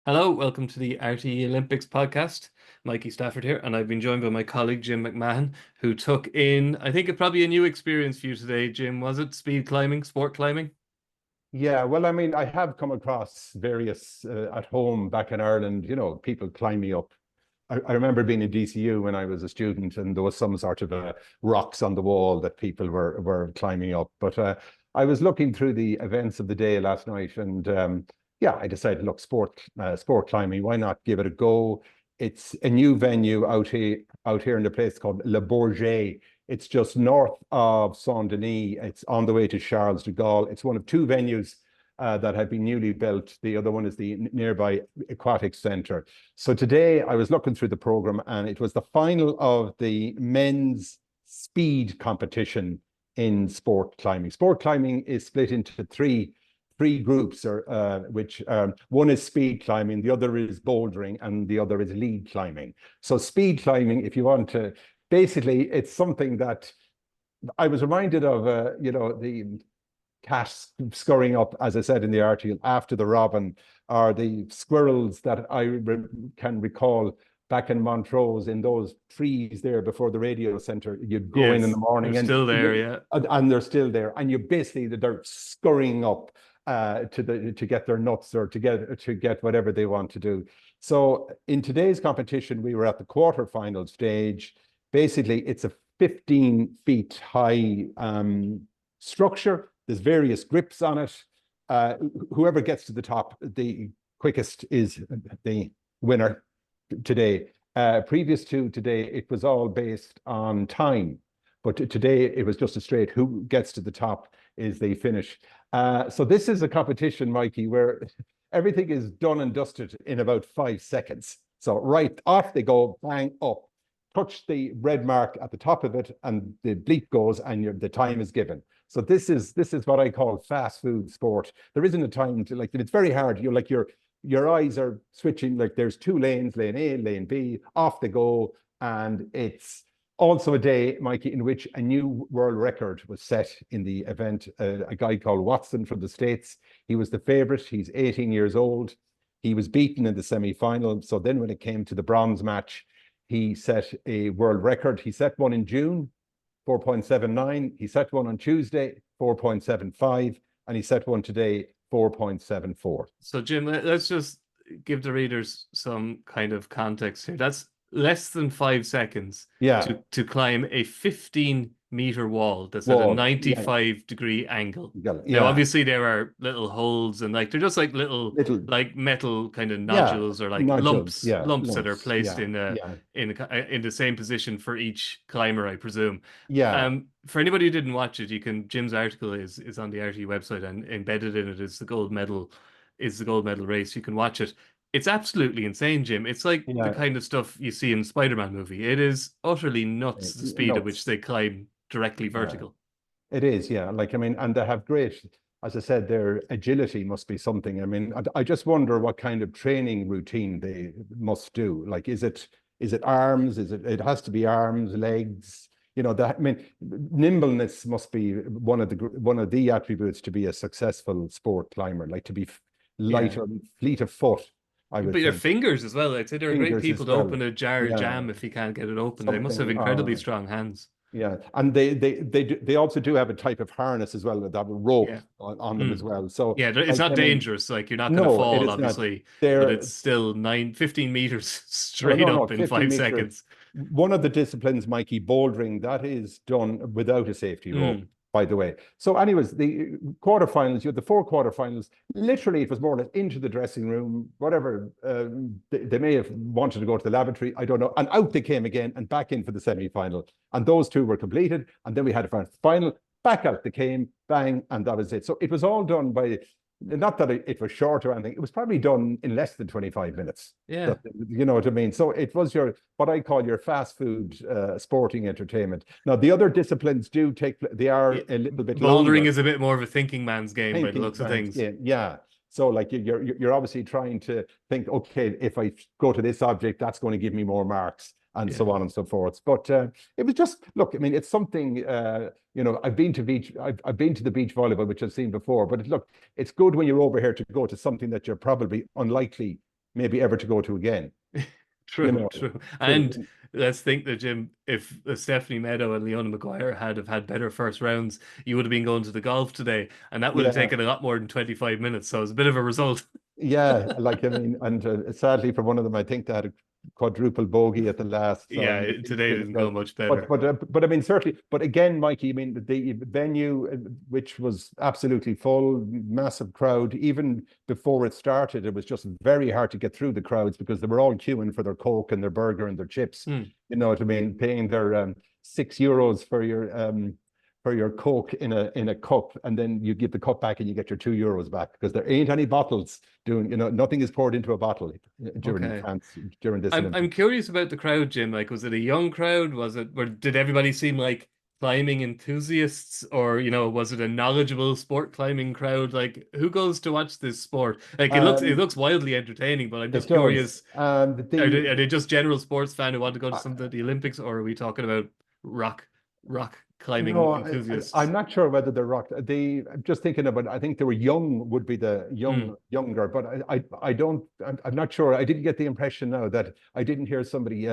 Hello, welcome to the RTÉ Olympics Podcast. Mikey Stafford here, and I've been joined by my colleague Jim McMahon, who took in, I think, it probably a new experience for you today, Jim. Was it speed climbing, sport climbing? Yeah, well, I mean, I have come across various at home back in Ireland, people climbing up. I remember being in DCU when I was a student, and there was some sort of rocks on the wall that people were climbing up. But I was looking through the events of the day last night, and yeah, I decided, look, sport climbing, why not give it a go? It's a new venue out here in the place called Le Bourget. It's just north of Saint Denis. It's on the way to Charles de Gaulle. It's one of two venues that have been newly built. The other one is the nearby Aquatic Centre. So today I was looking through the program, and it was the final of the men's speed competition in sport climbing. Sport climbing is split into three groups, which one is speed climbing, the other is bouldering, and the other is lead climbing. So speed climbing, if you want to, basically, it's something that I was reminded of, the cat scurrying up, as I said in the article, after the robin, or the squirrels that can recall back in Montrose in those trees there before the radio centre. You'd go in the morning, and still there, yeah, and they're still there, and they're scurrying up to get their nuts, or to get whatever they want to do. So in today's competition, we were at the quarterfinal stage. Basically, it's a 15 feet high structure. There's various grips on it. Whoever gets to the top the quickest is the winner today. Previous to today, it was all based on time, but today it was just a straight who gets to the top is the finish. So this is a competition, Mikey, where everything is done and dusted in about 5 seconds. So right off they go, bang, up, touch the red mark at the top of it, and the bleep goes, and the time is given. So this is what I call fast food sport. There isn't a time to, it's very hard. Your eyes are switching, there's 2 lanes, lane A, lane B, off they go. And it's also a day, Mikey, in which a new world record was set in the event. A guy called Watson from the States, he was the favorite. He's 18 years old. He was beaten in the semi-final. So then when it came to the bronze match, he set a world record. He set one in June, 4.79. He set one on Tuesday, 4.75. And he set one today, 4.74. So, Jim, let's just give the readers some kind of context here. That's less than 5 seconds to climb a 15-meter wall that's at a 95-degree angle. Now, obviously, there are little holes, and they're just little metal kind of nodules, or lumps that are placed in the same position for each climber, I presume. For anybody who didn't watch it, Jim's article is on the RTÉ website, and embedded in it is the gold medal race. You can watch it. It's absolutely insane, Jim. It's like the kind of stuff you see in a Spider-Man movie. It is utterly nuts, the speed at which they climb directly vertical. It is, yeah. And they have great, as I said, their agility must be something. I just wonder what kind of training routine they must do. Is it arms? It has to be arms, legs. Nimbleness must be one of the attributes to be a successful sport climber, to be light or fleet of foot. But your fingers as well. I'd say they're great people to open a jar of jam if you can't get it open. They must have incredibly strong hands. Yeah, and they also do have a type of harness as well, that have a rope on them as well. So it's not dangerous. You're not going to fall, obviously, but it's still 15 meters straight up in 5 seconds. One of the disciplines, Mikey, bouldering, that is done without a safety rope, by the way. So anyways, the quarterfinals, you had the 4 quarterfinals. Literally, it was more or less into the dressing room, whatever. They may have wanted to go to the lavatory, I don't know. And out they came again, and back in for the semi-final. And those 2 were completed. And then we had a final, back out they came, bang, and that was it. So it was all done by, not that it was short or anything, it was probably done in less than 25 minutes. Yeah. You know what I mean? So it was what I call your fast food sporting entertainment. Now, the other disciplines they are a little bit longer. Bouldering is a bit more of a thinking man's game by the looks of things. Yeah. So you're obviously trying to think, okay, if I go to this object, that's going to give me more marks, and so on and so forth. But it was just, look, it's something, I've been to the beach volleyball, which I've seen before, but it's good when you're over here to go to something that you're probably unlikely maybe ever to go to again. True, true. And let's think that, Jim, if Stephanie Meadow and Leona Maguire have had better first rounds, you would have been going to the golf today, and that would have taken a lot more than 25 minutes. So it's a bit of a result. Yeah, like, I mean, and sadly for one of them, I think they had a quadruple bogey at the last. So yeah, today didn't go much better. But I mean, certainly. But again, Mikey, I mean, the venue, which was absolutely full, massive crowd. Even before it started, it was just very hard to get through the crowds because they were all queuing for their Coke and their burger and their chips. You know what I mean? Paying their €6 for your Coke in a cup, and then you give the cup back and you get your €2 back, because there ain't any bottles nothing is poured into a bottle during France during this. I'm curious about the crowd, Jim. Like, was it a young crowd? Did everybody seem like climbing enthusiasts, or was it a knowledgeable sport climbing crowd? Like, who goes to watch this sport? Like, it looks wildly entertaining, but I'm just curious. Are they just general sports fan who want to go to some of the Olympics, or are we talking about rock climbing enthusiasts? I'm not sure whether they're rock. I'm just thinking about. I think they were young. Would be the younger, but I'm not sure. I didn't get the impression now that I didn't hear somebody.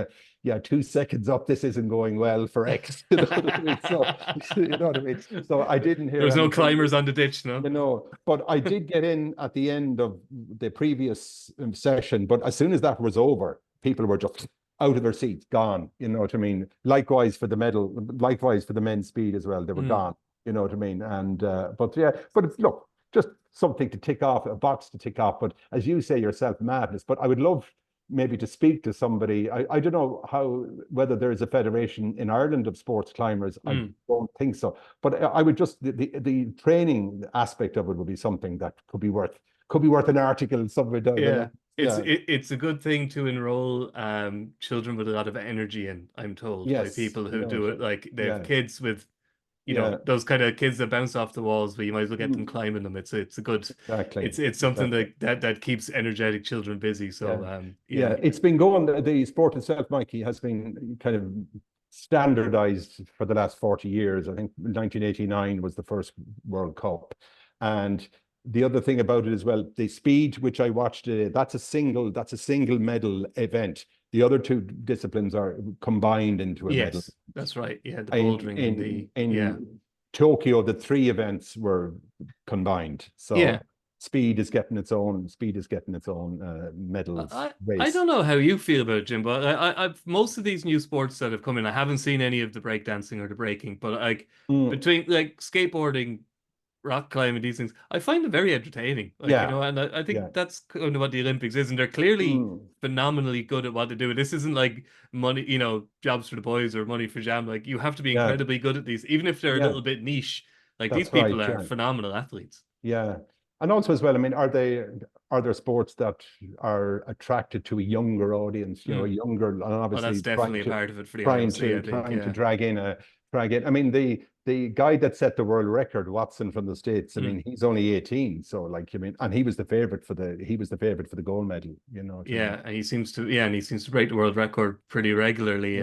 2 seconds up, this isn't going well for X. You know what I mean? So, you know what I mean. So I didn't hear. There's no climbers on the ditch, no. But I did get in at the end of the previous session. But as soon as that was over, people were just out of their seats, gone. You know what I mean? Likewise for the medal, likewise for the men's speed as well. They were gone. You know what I mean? And but it's, look, just something to tick off, a box to tick off. But as you say yourself, madness. But I would love maybe to speak to somebody. I don't know whether there is a federation in Ireland of sports climbers. I don't think so. But I would just the training aspect of it would be something that could be worth an article somewhere down there. It's a good thing to enroll children with a lot of energy in, I'm told, by people who do it. Like, they have kids with, those kind of kids that bounce off the walls, but you might as well get them climbing them. It's a good, it's something that keeps energetic children busy. So it's been going. The sport itself, Mikey, has been kind of standardized for the last 40 years. I think 1989 was the first World Cup, and the other thing about it as well, the speed, which I watched today, that's a single medal event. The other two disciplines are combined into a medal. Yes, that's right. Yeah, the bouldering in Tokyo, the 3 events were combined. So speed is getting its own medals. I don't know how you feel about it, Jim, but I've most of these new sports that have come in, I haven't seen any of the breakdancing or the breaking, but like between like skateboarding, rock climbing, these things, I find them very entertaining. And I think that's kind of what the Olympics is, and they're clearly phenomenally good at what they do. This isn't like money, jobs for the boys or money for jam. Like, you have to be incredibly good at these, even if they're a little bit niche. Like, these people are phenomenal athletes. Yeah. And also as well, I mean, are there sports that are attracted to a younger audience, a younger, and obviously that's definitely a part of it for the trying to drag in. I mean, the guy that set the world record, Watson from the States, I mean, he's only 18. So, like, I mean, and he was the favorite for the gold medal, and he seems to break the world record pretty regularly.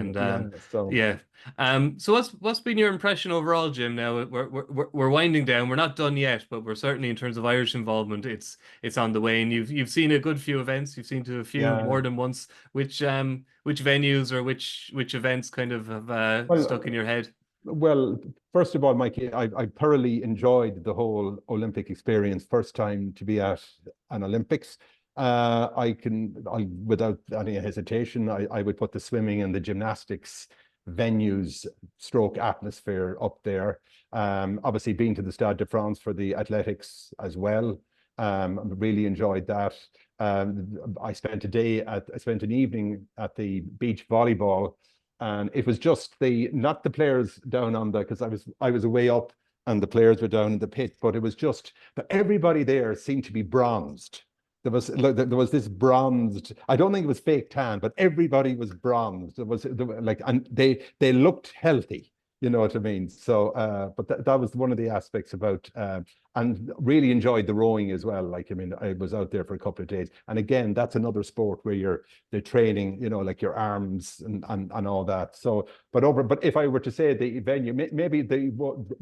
So what's been your impression overall, Jim? Now we're winding down. We're not done yet, but we're certainly, in terms of Irish involvement, it's on the way. And you've seen a good few events. You've seen to a few more than once. Which venues or which events kind of have stuck in your head? Well, first of all, Mikey, I thoroughly enjoyed the whole Olympic experience. First time to be at an Olympics. Without any hesitation, I would put the swimming and the gymnastics venues / atmosphere up there. Obviously, been to the Stade de France for the athletics as well. Really enjoyed that. I spent an evening at the beach volleyball. And it was just not the players down on because I was way up and the players were down in the pit, but it was just that everybody there seemed to be bronzed. There was this bronzed, I don't think it was fake tan, but everybody was bronzed. And they looked healthy. You know what I mean? So, but that was one of the aspects about, and really enjoyed the rowing as well. Like, I mean, I was out there for a couple of days. And again, that's another sport where they're training, like your arms and all that. So, but if I were to say the venue, maybe the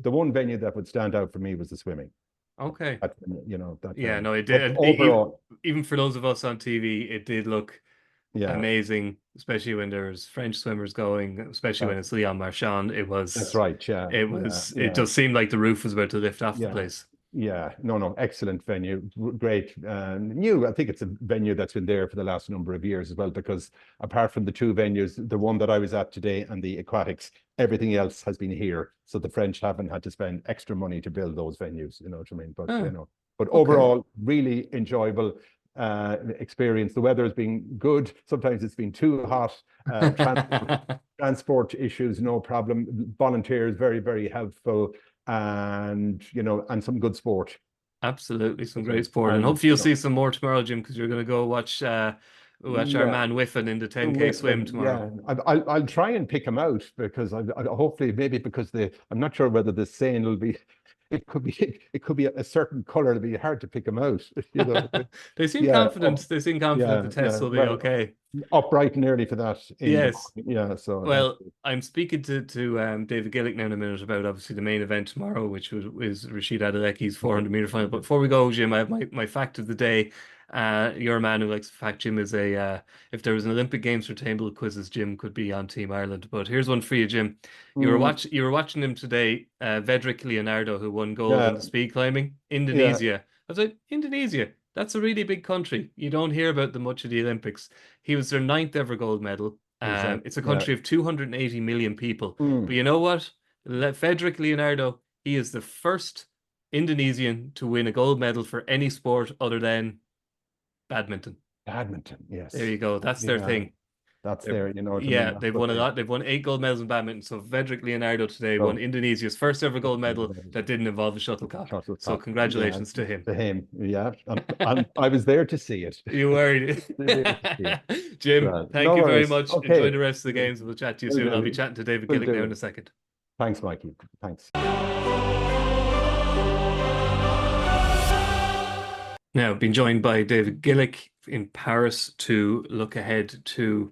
one venue that would stand out for me was the swimming. Okay. That no, it did. Overall, even for those of us on TV, it did look amazing, especially when there's French swimmers going, especially when it's Leon Marchand. That's right. Yeah. It just seemed like the roof was about to lift off the place. Yeah, no, excellent venue, great. I think it's a venue that's been there for the last number of years as well, because apart from the two venues, the one that I was at today and the aquatics, everything else has been here. So the French haven't had to spend extra money to build those venues, you know what I mean? But overall, really enjoyable experience. The weather has been good. Sometimes it's been too hot. Transport issues, no problem. Volunteers, very, very helpful. And some good sport. Absolutely, some great sport, and hopefully you'll see some more tomorrow, Jim, because you're going to go watch our man Whiffen in the 10K swim tomorrow. Yeah, I'll try and pick him out, because hopefully, maybe because I'm not sure whether the seine will be. It could be a certain color. It'll be hard to pick them out. They seem confident. They seem confident the test will be okay. Up bright and early for that. Yes. So I'm speaking to David Gillick now in a minute about obviously the main event tomorrow, which is Rasheed Adeleke's 400-meter final. But before we go, Jim, I have my fact of the day. You're a man who likes fact. Jim is if there was an Olympic Games for table quizzes, Jim could be on Team Ireland. But here's one for you, Jim. You were watching him today, Vedrick Leonardo, who won gold in the speed climbing. Indonesia. I was like, Indonesia, that's a really big country. You don't hear about them much at the Olympics. He was their 9th ever gold medal. It's a country of 280 million people. But you know what? Vedrick Leonardo, he is the first Indonesian to win a gold medal for any sport other than badminton. Yes. There you go. That's their thing. That's their, they've won a lot. They've won 8 gold medals in badminton. So Vedrick Leonardo today won Indonesia's first ever gold medal that didn't involve a shuttlecock. So congratulations to him. And I was there to see it. You were. Jim, thank you very much. Okay. Enjoy the rest of the games. We'll chat to you soon. I'll be chatting to David Gillick now in a second. Thanks, Mikey. Thanks. Now, been joined by David Gillick in Paris to look ahead to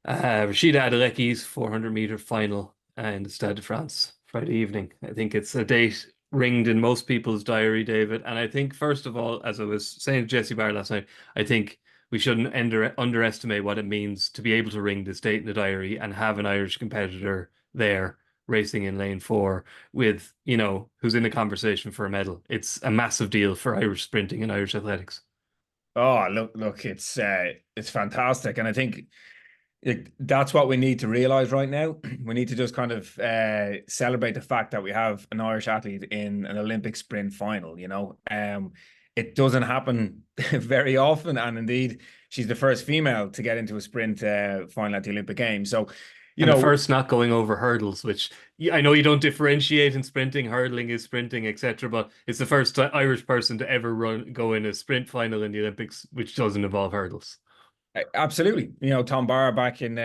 Rhasidat Adeleke's 400-meter final in the Stade de France Friday evening. I think it's a date ringed in most people's diary, David. And I think, first of all, as I was saying to Jesse Barr last night, I think we shouldn't underestimate what it means to be able to ring this date in the diary and have an Irish competitor there racing in lane 4 with, who's in a conversation for a medal. It's a massive deal for Irish sprinting and Irish athletics. Oh, look, it's fantastic. And I think that's what we need to realize right now. We need to just kind of celebrate the fact that we have an Irish athlete in an Olympic sprint final, It doesn't happen very often. And indeed, she's the first female to get into a sprint final at the Olympic Games. So, the first not going over hurdles, which I know you don't differentiate in sprinting. Hurdling is sprinting, etc. But it's the first Irish person to ever go in a sprint final in the Olympics, which doesn't involve hurdles. Absolutely. Tom Barr back in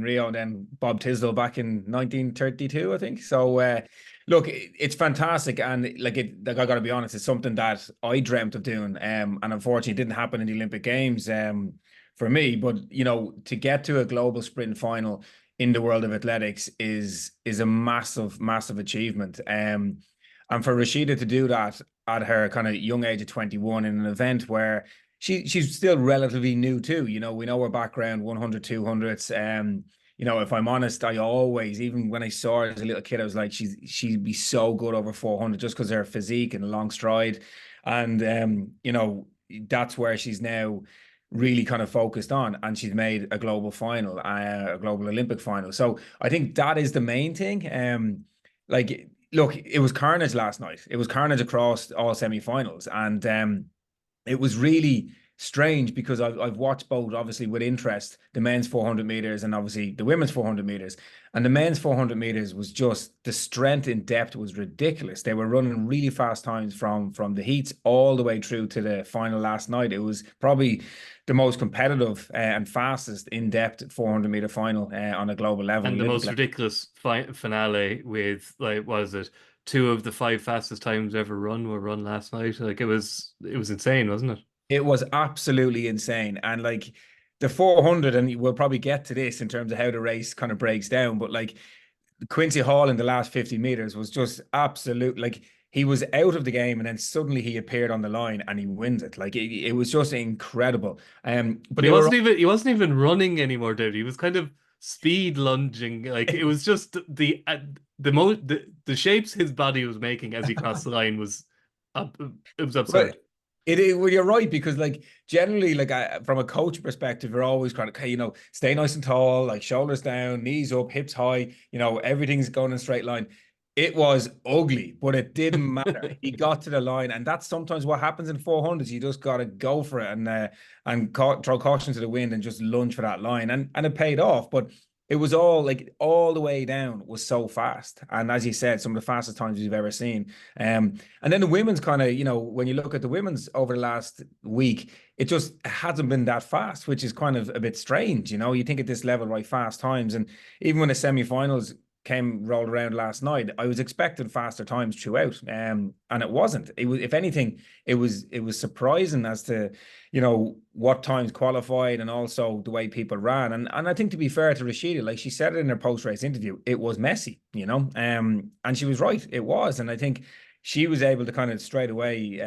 Rio, and then Bob Tisdale back in 1932, I think. So, look, it's fantastic. And I got to be honest, it's something that I dreamt of doing. And unfortunately, it didn't happen in the Olympic Games for me. But, to get to a global sprint final in the world of athletics is a massive, massive achievement. And for Rhasidat to do that at her kind of young age of 21 in an event where she's still relatively new too, we know her background, 100, 200s. If I'm honest, I always, even when I saw her as a little kid, I was like, she'd be so good over 400 just because of her physique and a long stride. And, that's where she's now really kind of focused on, and she's made a global final, a global Olympic final. So I think that is the main thing. Look, it was carnage last night. It was carnage across all semi-finals, and it was really strange because I've watched both, obviously, with interest, the men's 400 meters and obviously the women's 400 meters. And the men's 400 meters was just, the strength in depth was ridiculous. They were running really fast times from the heats all the way through to the final last night. It was probably the most competitive and fastest in-depth 400-meter final on a global level. And the most ridiculous finale with, was it 2 of the 5 fastest times ever run were run last night? It was insane, wasn't it? It was absolutely insane. And the 400, and we'll probably get to this in terms of how the race kind of breaks down, but Quincy Hall in the last 50 meters was just absolute, he was out of the game, and then suddenly he appeared on the line and he wins it. Like it was just incredible. But he wasn't even running anymore, David. He was kind of speed lunging. Like it was just the shapes his body was making as he crossed the line was it was absurd. Well, you're right, because like generally, like from a coach perspective, you're always trying to, you know, stay nice and tall, like shoulders down, knees up, hips high, you know, everything's going in a straight line. It was ugly, but it didn't matter. He got to the line, and that's sometimes what happens in 400s. You just got to go for it and throw caution to the wind and just lunge for that line, and it paid off. But it was all the way down was so fast, and as you said, some of the fastest times you've ever seen. And then the women's kind of, you know, when you look at the women's over the last week, it just hasn't been that fast, which is kind of a bit strange. You know, you think at this level, right, fast times, and even when the semi-finals rolled around last night, I was expecting faster times throughout, and it wasn't. It was, if anything, it was surprising as to, you know, what times qualified and also the way people ran. And I think, to be fair to Rhasidat, like she said it in her post-race interview, it was messy, you know, and she was right, it was. And I think she was able to kind of straight away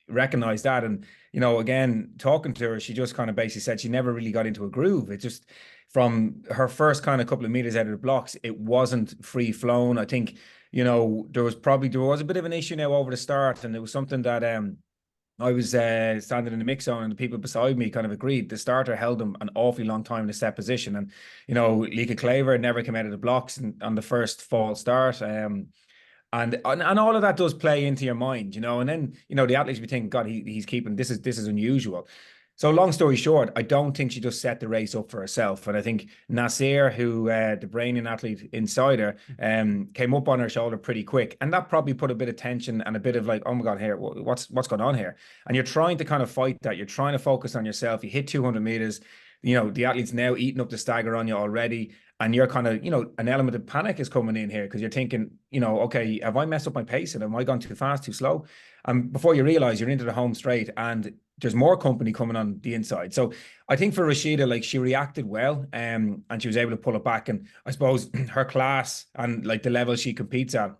recognize that. And, you know, again, talking to her, she just kind of basically said she never really got into a groove. It just, from her first kind of couple of meters out of the blocks, it wasn't free flown. I think, you know, there was a bit of an issue now over the start, and it was something that I was standing in the mix zone, and the people beside me kind of agreed. The starter held them an awfully long time in a set position, and, you know, Lika Claver never came out of the blocks on the first fall start. And all of that does play into your mind, you know. And then, you know, the athletes be thinking, God, he's keeping this is unusual. So long story short, I don't think she just set the race up for herself. And I think Nasir, who the Braining athlete inside her, came up on her shoulder pretty quick. And that probably put a bit of tension and a bit of like, oh my God, here, what's going on here? And you're trying to kind of fight that. You're trying to focus on yourself. You hit 200 meters. You know, the athlete's now eating up the stagger on you already. And you're kind of, you know, an element of panic is coming in here, because you're thinking, you know, okay, have I messed up my pace? And have I gone too fast, too slow? And before you realize, you're into the home straight, and there's more company coming on the inside. So I think for Rhasidat, like, she reacted well, and she was able to pull it back. And I suppose her class and like the level she competes at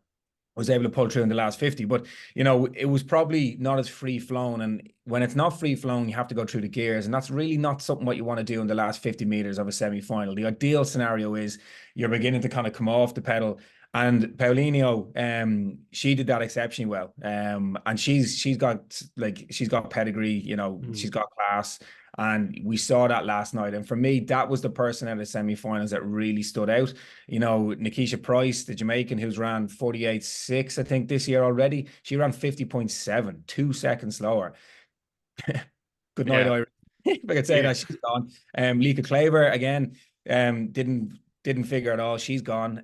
was able to pull through in the last 50. But, you know, it was probably not as free flown. And when it's not free flown, you have to go through the gears. And that's really not something what you want to do in the last 50 meters of a semi-final. The ideal scenario is you're beginning to kind of come off the pedal. And Paulinho, she did that exceptionally well. And she's got pedigree, you know, she's got class. And we saw that last night. And for me, that was the person out of the semi-finals that really stood out. You know, Nikisha Price, the Jamaican, who's ran 48.6, I think, this year already. She ran 50.7, 2 seconds slower. Good night, Irish. If I could say that, she's gone. Lika Claver, again, didn't figure it all. She's gone.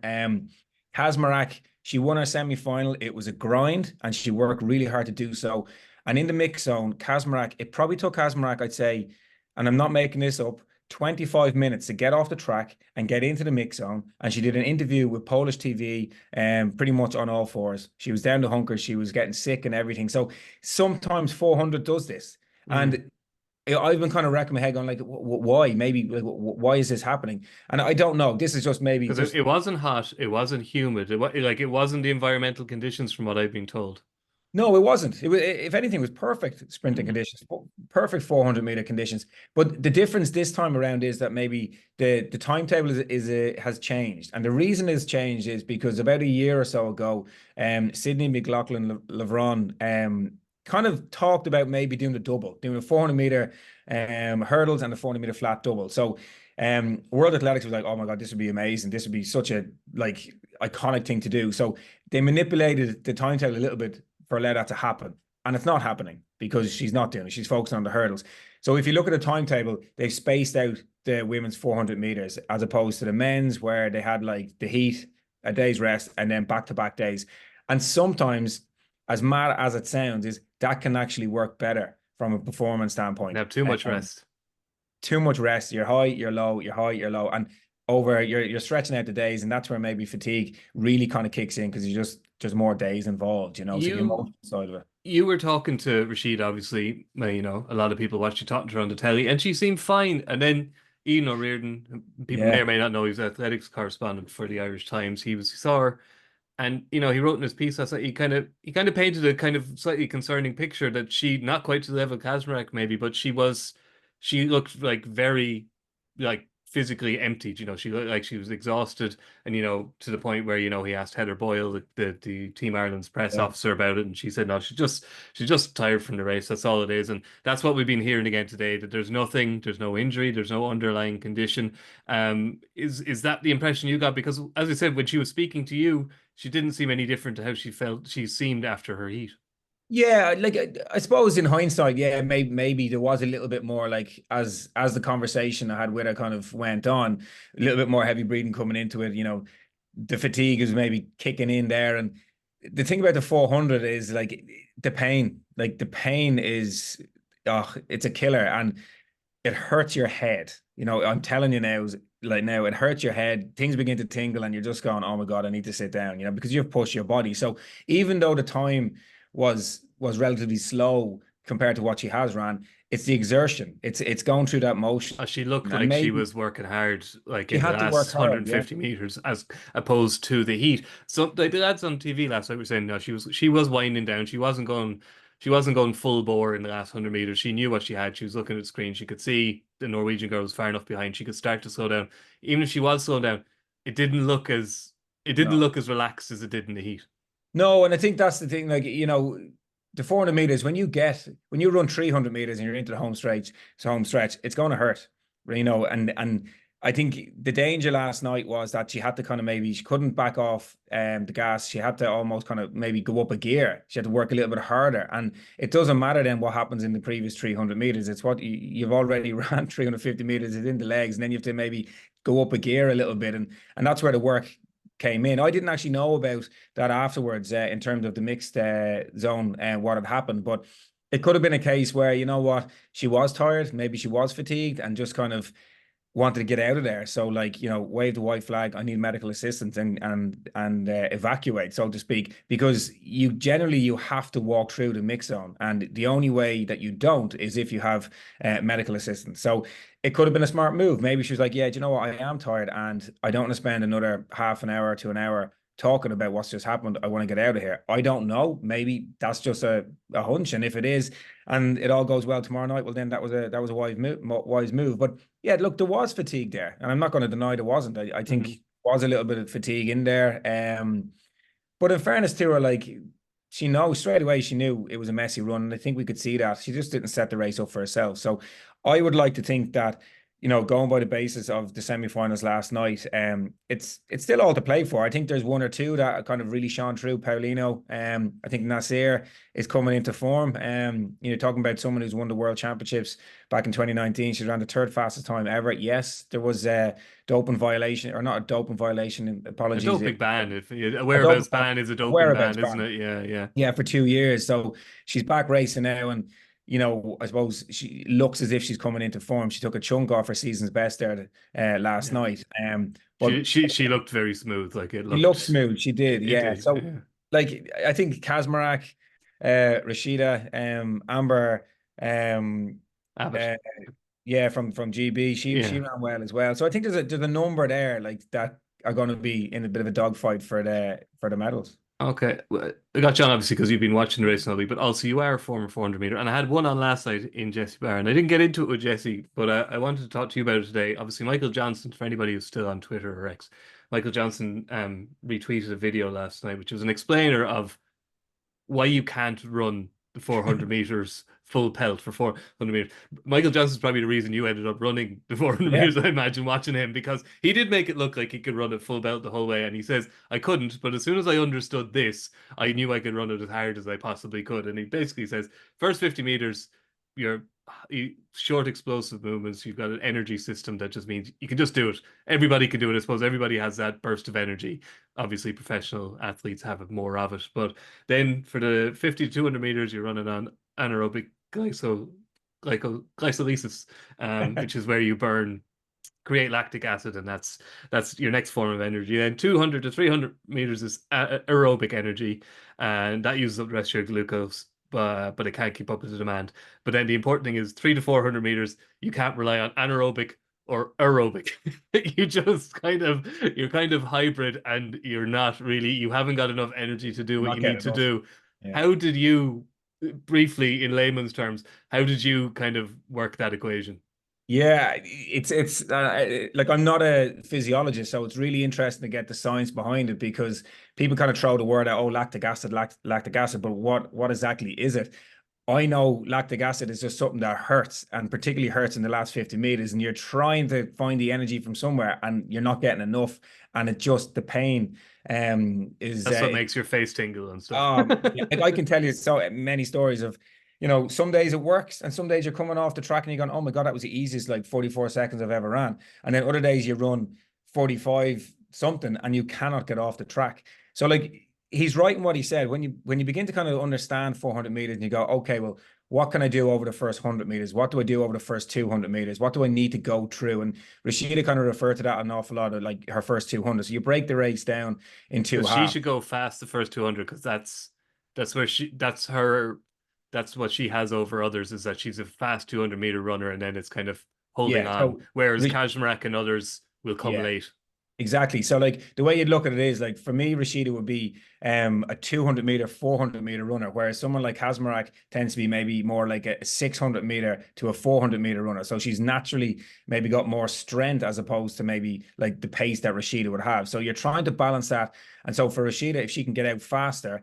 Kazmarek, she won her semi-final. It was a grind, and she worked really hard to do so. And in the mix zone, Kazmarek, it probably took Kazmarek, I'd say, and I'm not making this up, 25 minutes to get off the track and get into the mix zone. And she did an interview with Polish TV, pretty much on all fours. She was down to hunkers. She was getting sick and everything. So sometimes 400 does this. And I've been kind of racking my head going, like, why? Maybe, like, why is this happening? And I don't know. This is just maybe... Because it wasn't hot. It wasn't humid. It wasn't the environmental conditions, from what I've been told. No, it wasn't. It was, if anything, it was perfect sprinting conditions, perfect 400-meter conditions. But the difference this time around is that maybe the timetable has changed, and the reason it's changed is because about a year or so ago, Sydney McLaughlin-Levron kind of talked about maybe doing a 400-meter hurdles and a 400-meter flat double. So World Athletics was like, oh my God, this would be amazing. This would be such a like iconic thing to do. So they manipulated the timetable a little bit for allow that to happen. And it's not happening because she's not doing it. She's focusing on the hurdles. So if you look at the timetable, they've spaced out the women's 400 meters as opposed to the men's, where they had like the heat, a day's rest, and then back-to-back days. And sometimes, as mad as it sounds, is that can actually work better from a performance standpoint. You have too much rest. Too much rest. You're high, you're low, you're high, you're low. And you're stretching out the days, and that's where maybe fatigue really kind of kicks in, because there's more days involved, you know, so the emotional side of it. You were talking to Rasheed, obviously, you know, a lot of people watched you talking to her on the telly, and she seemed fine. And then Ian O'Riordan, people may or may not know, he was athletics correspondent for the Irish Times. He saw her And he wrote in his piece last night, he kind of painted a kind of slightly concerning picture that she, not quite to the level of Kaczmarek maybe, but she looked like very like physically emptied. She looked like she was exhausted, and to the point where he asked Heather Boyle, the Team Ireland's press officer, about it, and she said no, she's just tired from the race. That's all it is, and that's what we've been hearing again today. That there's no injury, there's no underlying condition. Is that the impression you got? Because as I said, when she was speaking to you, she didn't seem any different to how she seemed after her heat. Yeah, like I suppose in hindsight, yeah, maybe there was a little bit more, like as the conversation I had with her kind of went on, a little bit more heavy breathing coming into it. The fatigue is maybe kicking in there, and the thing about the 400 is like the pain. Like the pain is, it's a killer, and it hurts your head. I'm telling you now, now it hurts your head. Things begin to tingle, and you're just going, "Oh my God, I need to sit down." Because you've pushed your body. So even though the time was relatively slow compared to what she has ran, it's the exertion. It's going through that motion. She looked like she was working hard, like in the last 150 meters, as opposed to the heat. So the lads on TV last night were saying no, she was winding down. She wasn't going full bore in the last 100 meters. She knew what she had. She was looking at the screen. She could see the Norwegian girl was far enough behind. She could start to slow down. Even if she was slowing down, it didn't look as relaxed as it did in the heat. No, and I think that's the thing. Like, the 400 meters, when you run 300 meters and you're into the home stretch, it's going to hurt, and I think the danger last night was that she had to kind of she couldn't back off the gas. She had to almost kind of maybe go up a gear. She had to work a little bit harder. And it doesn't matter then what happens in the previous 300 meters. It's what you've already ran 350 meters in the legs, and then you have to maybe go up a gear a little bit. And that's where the work came in. I didn't actually know about that afterwards in terms of the mixed zone and what had happened, but it could have been a case where, she was tired, maybe she was fatigued and just kind of wanted to get out of there. So wave the white flag, I need medical assistance and evacuate, so to speak, because you have to walk through the mix zone. And the only way that you don't is if you have medical assistance. So it could have been a smart move. Maybe she was like, yeah, do you know what? I am tired and I don't want to spend another half an hour to an hour talking about what's just happened. I want to get out of here. I don't know. Maybe that's just a hunch. And if it is, and it all goes well tomorrow night, well, then that was a wise move. But yeah, look, there was fatigue there, and I'm not going to deny there wasn't. I think there was a little bit of fatigue in there. But in fairness to her, she knows straight away, she knew it was a messy run. And I think we could see that. She just didn't set the race up for herself. So I would like to think that, going by the basis of the semi-finals last night, it's still all to play for. I think there's one or two that kind of really shone through. Paulino, I think Nasir is coming into form. Talking about someone who's won the World Championships back in 2019. She ran the third fastest time ever. Yes, there was a doping violation, or not a doping violation. Apologies. A doping ban. A whereabouts ban is a doping ban, isn't it? Yeah, for 2 years. So she's back racing now, and I suppose she looks as if she's coming into form. She took a chunk off her season's best there last night. But she looked very smooth. It looked smooth. She did, yeah. So, I think Kaczmarek, Rhasidat, Amber, from GB, she ran well as well. So I think there's a number there that are going to be in a bit of a dogfight for the medals. Okay, well, I got you on obviously because you've been watching the race all week, but also you are a former 400 meter, and I had one on last night in Jesse Barr, and I didn't get into it with Jesse, but I wanted to talk to you about it today. Obviously, Michael Johnson, for anybody who's still on Twitter or X, Michael Johnson retweeted a video last night, which was an explainer of why you can't run the 400 meters full pelt for 400 meters. Michael Johnson's probably the reason you ended up running the 400 meters, I imagine, watching him, because he did make it look like he could run it full belt the whole way. And he says, I couldn't, but as soon as I understood this, I knew I could run it as hard as I possibly could. And he basically says, first 50 meters, you're short explosive movements, you've got an energy system that just means you can just do it. Everybody can do it. I suppose everybody has that burst of energy. Obviously professional athletes have more of it, but then for the 50 to 200 meters you're running on anaerobic glycolysis, which is where you create lactic acid, and that's your next form of energy. Then 200 to 300 meters is aerobic energy, and that uses up the rest of your glucose, but it can't keep up with the demand. But then the important thing is 300 to 400 meters, you can't rely on anaerobic or aerobic. You're kind of hybrid, and you haven't got enough energy to do what you need to do. Yeah. How did you, briefly in layman's terms, how did you kind of work that equation? Yeah, it's like, I'm not a physiologist, so it's really interesting to get the science behind it, because people kind of throw the word out, oh, lactic acid, but what exactly is it? I know lactic acid is just something that hurts, and particularly hurts in the last 50 meters, and you're trying to find the energy from somewhere and you're not getting enough, and the pain is that's what makes your face tingle and stuff. Like, I can tell you so many stories of, some days it works, and some days you're coming off the track and you're going, oh my God, that was the easiest 44 seconds I've ever ran. And then other days you run 45 something and you cannot get off the track. So he's right in what he said. When you begin to kind of understand 400 meters and you go, okay, well, what can I do over the first 100 meters? What do I do over the first 200 meters? What do I need to go through? And Rhasidat kind of referred to that an awful lot of her first 200. So you break the race down into half. She should go fast the first 200, because that's what she has over others, is that she's a fast 200-meter runner, and then it's kind of holding on. So, whereas Kaczmarek and others will come late. Exactly. So the way you'd look at it is, for me, Rhasidat would be a 200-meter, 400-meter runner, whereas someone like Kaczmarek tends to be maybe more like a 600-meter to a 400-meter runner. So she's naturally maybe got more strength, as opposed to maybe the pace that Rhasidat would have. So you're trying to balance that. And so for Rhasidat, if she can get out faster,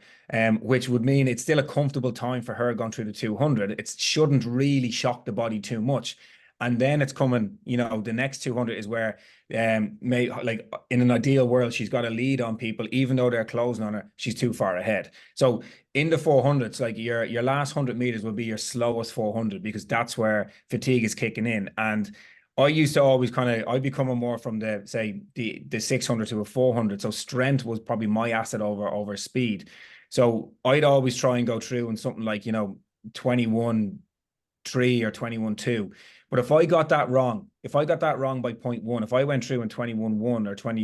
which would mean it's still a comfortable time for her going through the 200, it shouldn't really shock the body too much. And then it's coming, the next 200 is where, in an ideal world, she's got a lead on people, even though they're closing on her, she's too far ahead. So in the 400s, your last 100 meters will be your slowest 400, because that's where fatigue is kicking in. And I used to always I'd be coming more from the 600 to a 400. So strength was probably my asset over speed. So I'd always try and go through in something 21.3 or 21.2. But if I got that wrong by 0.1, if I went through in 21.1 or 20,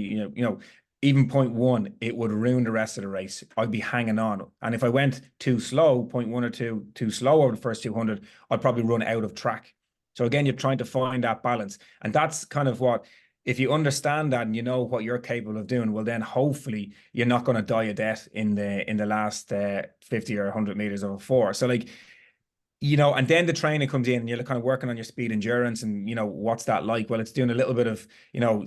even 0.1, it would ruin the rest of the race. I'd be hanging on. And if I went too slow, 0.1 or 2, too slow over the first 200, I'd probably run out of track. So again, you're trying to find that balance. And that's kind of what, if you understand that and you know what you're capable of doing, well, then hopefully you're not going to die a death in the last 50 or 100 meters of a 4. So and then the training comes in and you're kind of working on your speed endurance, and, what's that like? Well, it's doing a little bit of,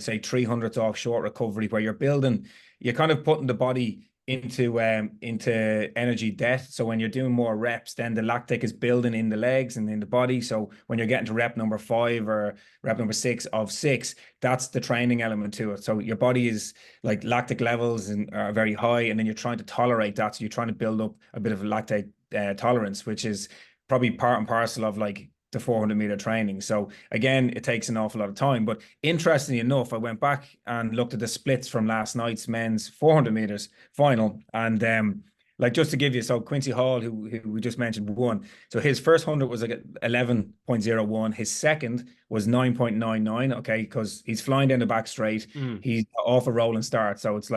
say 300s off short recovery, where you're kind of putting the body into energy death. So when you're doing more reps, then the lactic is building in the legs and in the body. So when you're getting to rep number 5 or rep number 6 of 6, that's the training element to it. So your body is lactic levels are very high, and then you're trying to tolerate that. So you're trying to build up a bit of lactate tolerance, which is probably part and parcel of the 400-meter training. So again, it takes an awful lot of time. But interestingly enough, I went back and looked at the splits from last night's men's 400 meters final. And just to give you, so Quincy Hall, who we just mentioned, won. So his first 100 was 11.01. His second was 9.99. Okay, because he's flying down the back straight. He's off a rolling start. So it's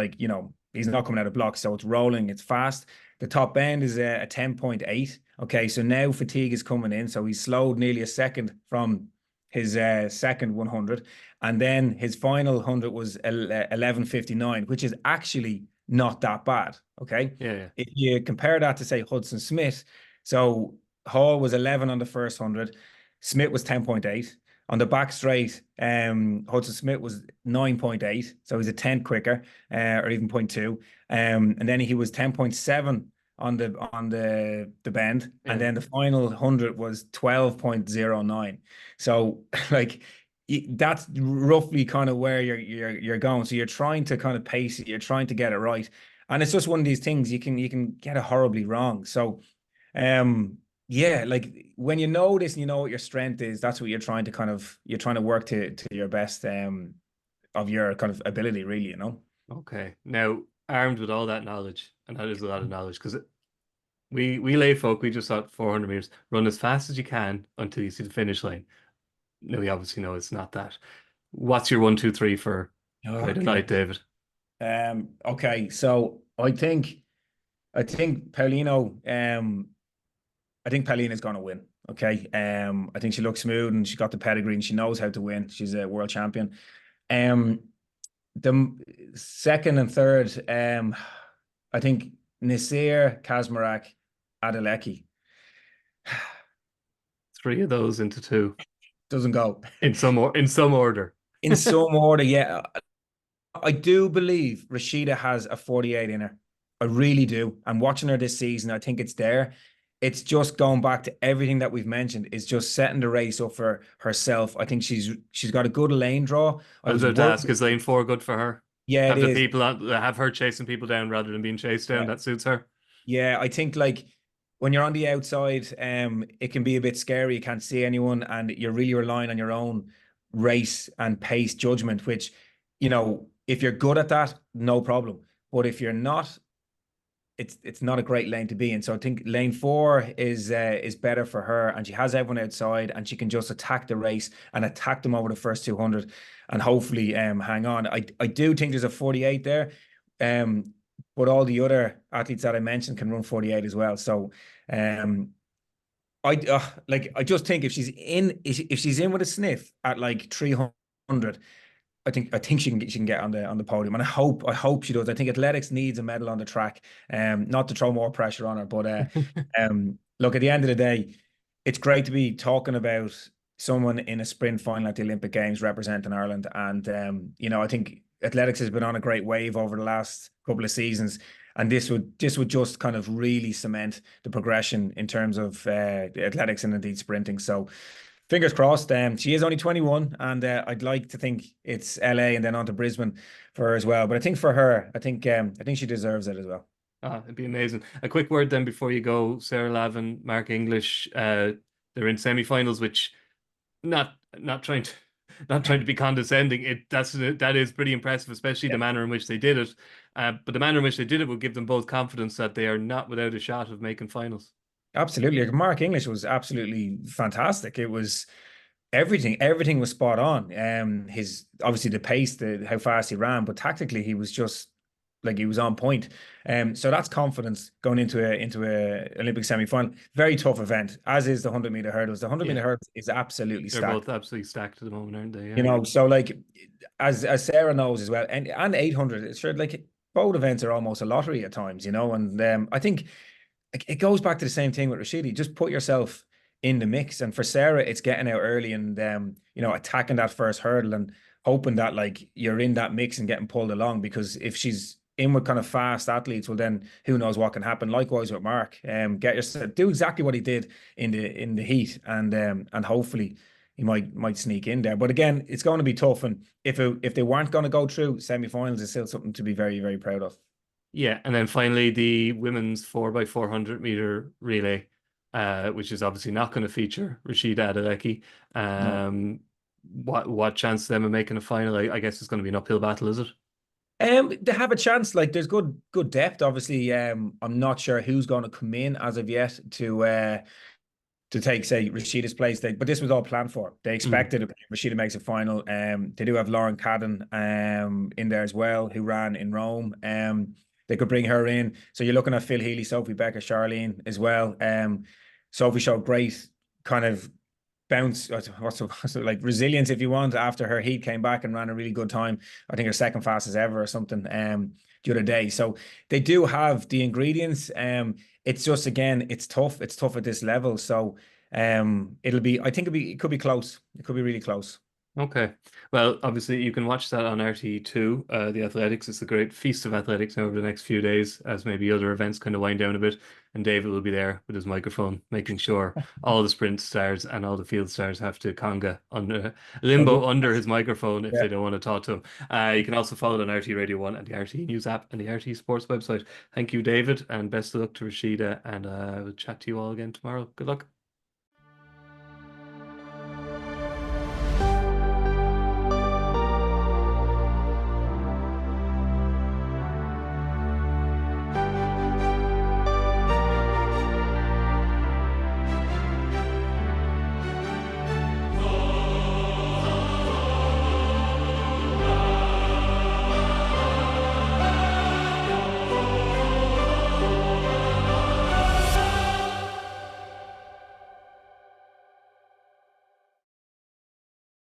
he's not coming out of blocks. So it's rolling, it's fast. The top bend is a 10.8. Okay, so now fatigue is coming in. So he slowed nearly a second from his second 100. And then his final 100 was 11.59, which is actually not that bad. Okay. Yeah. If you compare that to, say, Hudson Smith, so Hall was 11 on the first 100. Smith was 10.8. On the back straight, Hudson Smith was 9.8. So he's a 10 quicker, or even 0.2. And then he was 10.7 on the bend, and then the final 100 was 12.09. So that's roughly kind of where you're going. So you're trying to kind of pace it, you're trying to get it right, and it's just one of these things you can get it horribly wrong. So yeah, when you know this and you know what your strength is, that's what you're trying to work to your best of your kind of ability, really, Okay, now, armed with all that knowledge, and that is a lot of knowledge, because we lay folk, we just thought 400 meters, run as fast as you can until you see the finish line. No, we obviously know it's not that. What's your 1, 2, 3 for tonight, David? Okay, so I think Paulino, I think Paulina's going to win. Okay. I think she looks smooth and she got the pedigree and she knows how to win. She's a world champion. The second and third, I think Nasir, Kazmarek, Adeleke. 3 of those into 2. Doesn't go. In some order. In some order, yeah. I do believe Rhasidat has a 48 in her. I really do. I'm watching her this season. I think it's there. It's just going back to everything that we've mentioned. It's just setting the race up for herself. I think she's got a good lane draw. I was about to ask, is lane 4 good for her? Yeah, have the people have her chasing people down rather than being chased down. Yeah. That suits her. Yeah, I think like when you're on the outside, it can be a bit scary. You can't see anyone, and you're really relying on your own race and pace judgment. Which, you know, if you're good at that, no problem. But if you're not, it's not a great lane to be in. So I think lane 4 is better for her, and she has everyone outside, and she can just attack the race and attack them over the first 200, and hopefully hang on. I do think there's a 48 there, but all the other athletes that I mentioned can run 48 as well. So I just think if she's in with a sniff at like 300. I think she can get on the podium, and I hope she does. I think athletics needs a medal on the track, not to throw more pressure on her, but look, at the end of the day, it's great to be talking about someone in a sprint final at the Olympic Games representing Ireland, and you know, I think athletics has been on a great wave over the last couple of seasons, and this would just kind of really cement the progression in terms of athletics and indeed sprinting. So fingers crossed. She is only 21, and I'd like to think it's LA and then on to Brisbane for her as well. But I think for her, I think she deserves it as well. It'd be amazing. A quick word then before you go. Sarah Lavin, Mark English, they're in semi-finals, which not trying to be condescending. That is pretty impressive, especially the manner in which they did it. But the manner in which they did it will give them both confidence that they are not without a shot of making finals. Absolutely. Mark English was absolutely fantastic. It was everything was spot on. His obviously the pace, how fast he ran, but tactically he was just like he was on point. So that's confidence going into a Olympic semi-final. Very tough event, as is the 100-meter hurdles. The 100-meter hurdles is absolutely stacked. They're both absolutely stacked at the moment, aren't they? Yeah. You know, so like as Sarah knows as well, and 800, it's sure like both events are almost a lottery at times, you know, and I think it goes back to the same thing with Rasheed. Just put yourself in the mix. And for Sarah, it's getting out early and, you know, attacking that first hurdle and hoping that like you're in that mix and getting pulled along, because if she's in with kind of fast athletes, well, then who knows what can happen. Likewise with Mark, do exactly what he did in the heat, and hopefully he might sneak in there. But again, it's going to be tough. And if they weren't going to go through semi-finals, it's still something to be very, very proud of. Yeah, and then finally the women's 4x400 meter relay, which is obviously not going to feature Rhasidat Adeleke. No. What chance them of making a final? I guess it's going to be an uphill battle, is it? They have a chance. Like there's good depth. Obviously, I'm not sure who's going to come in as of yet to take, say, Rashida's place. But this was all planned for. They expected if Rhasidat makes a final. They do have Lauren Cadden in there as well, who ran in Rome. They could bring her in. So you're looking at Phil Healy, Sophie Becker, Charlene as well. Sophie showed great kind of bounce, what's like resilience, if you want, after her heat, came back and ran a really good time. I think her second fastest ever or something the other day. So they do have the ingredients. It's just, again, it's tough. It's tough at this level. So it could be close. It could be really close. Okay. Well, obviously you can watch that on RTÉ2, the athletics. It's a great feast of athletics over the next few days, as maybe other events kind of wind down a bit. And David will be there with his microphone, making sure all the sprint stars and all the field stars have to conga limbo under his microphone if they don't want to talk to him. You can also follow it on RTÉ Radio 1 and the RTÉ News app and the RTÉ Sports website. Thank you, David, and best of luck to Rhasidat, and we'll chat to you all again tomorrow. Good luck.